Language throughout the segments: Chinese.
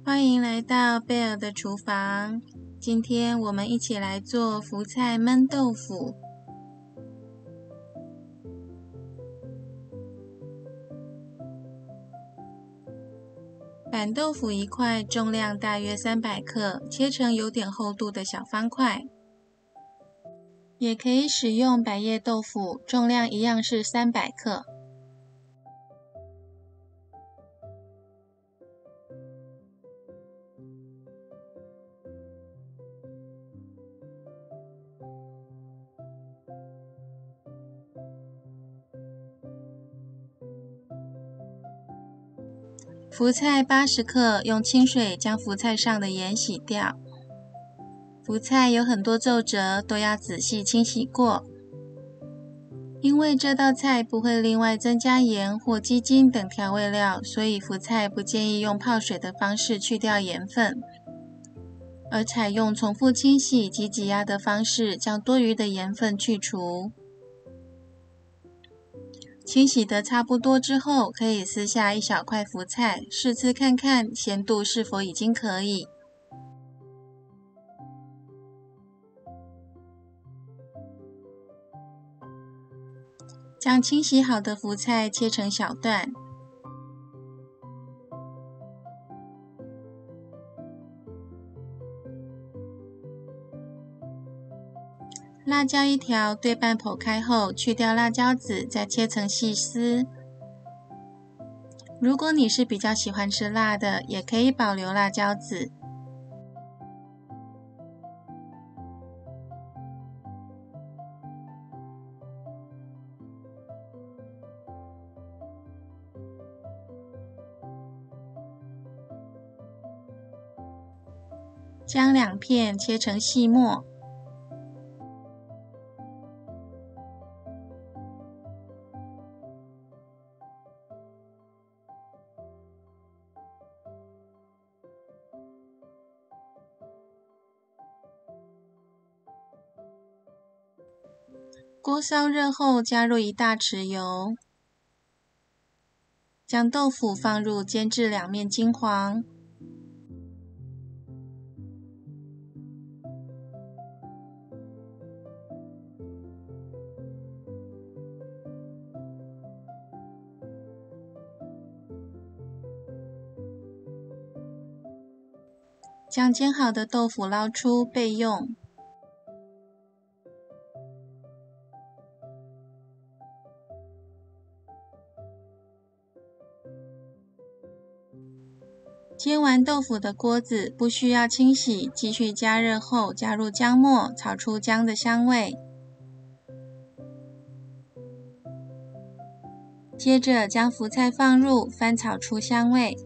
欢迎来到贝尔的厨房。今天我们一起来做福菜焖豆腐。板豆腐一块，重量大约300克，切成有点厚度的小方块。也可以使用百叶豆腐，重量一样是300克。福菜80克，用清水将福菜上的盐洗掉。福菜有很多皱褶，都要仔细清洗过。因为这道菜不会另外增加盐或鸡精等调味料，所以福菜不建议用泡水的方式去掉盐分，而采用重复清洗及挤压的方式将多余的盐分去除。清洗得差不多之后，可以撕下一小块福菜，试吃看看咸度是否已经可以。将清洗好的福菜切成小段。辣椒一条，对半剖开后去掉辣椒籽，再切成细丝。如果你是比较喜欢吃辣的，也可以保留辣椒籽。将2片切成细末。锅烧热后，加入1大匙油，将豆腐放入煎至两面金黄。将煎好的豆腐捞出备用。煎完豆腐的锅子不需要清洗，继续加热后加入姜末，炒出姜的香味。接着将福菜放入，翻炒出香味。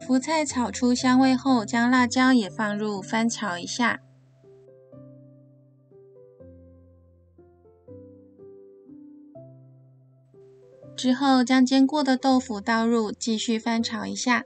福菜炒出香味后，将辣椒也放入，翻炒一下。之后将煎过的豆腐倒入，继续翻炒一下。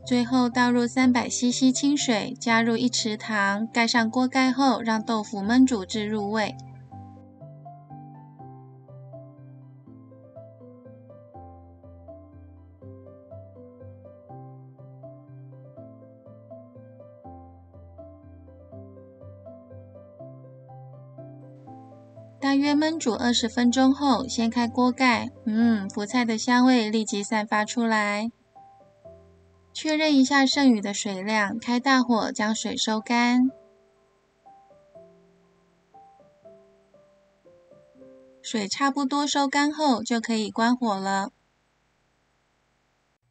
最后倒入300cc 清水，加入1匙糖，盖上锅盖后，让豆腐焖煮至入味。大约焖煮20分钟后，掀开锅盖，福菜的香味立即散发出来。确认一下剩余的水量，开大火将水收干。水差不多收干后，就可以关火了。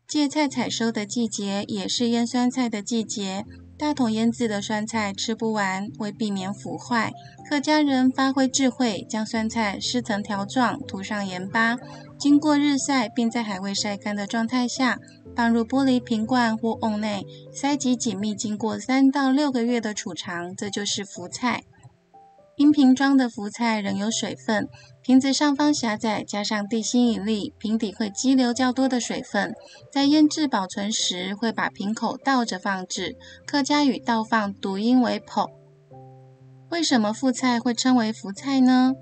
芥菜采收的季节也是腌酸菜的季节，大桶腌制的酸菜吃不完，为避免腐坏，客家人发挥智慧，将酸菜撕成条状，涂上盐巴，经过日晒，并在还未晒干的状态下，放入玻璃瓶罐或瓮内，塞及紧密，经过3到6个月的储藏，这就是福菜。因瓶装的福菜仍有水分，瓶子上方狭窄，加上地心引力，瓶底会激流较多的水分，在腌制保存时会把瓶口倒着放置，客家语倒放读音为剖。为什么福菜会称为福菜呢？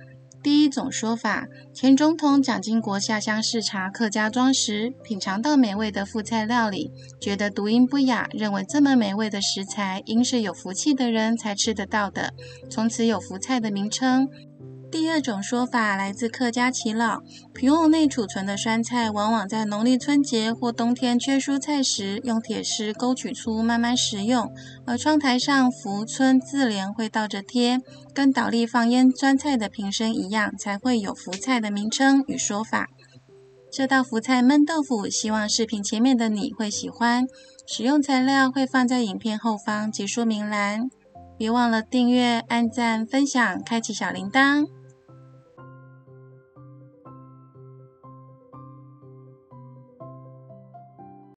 第一种说法，前总统蒋经国下乡视察客家庄时，品尝到美味的福菜料理，觉得读音不雅，认为这么美味的食材应是有福气的人才吃得到的，从此有福菜的名称。第二种说法来自客家耆老，瓶瓮内储存的酸菜往往在农历春节或冬天缺蔬菜时，用铁丝勾取出慢慢食用，而窗台上福春字联会倒着贴，跟倒立放腌酸菜的瓶身一样，才会有福菜的名称与说法。这道福菜焖豆腐，希望视频前面的你会喜欢。使用材料会放在影片后方及说明栏，别忘了订阅、按赞、分享、开启小铃铛。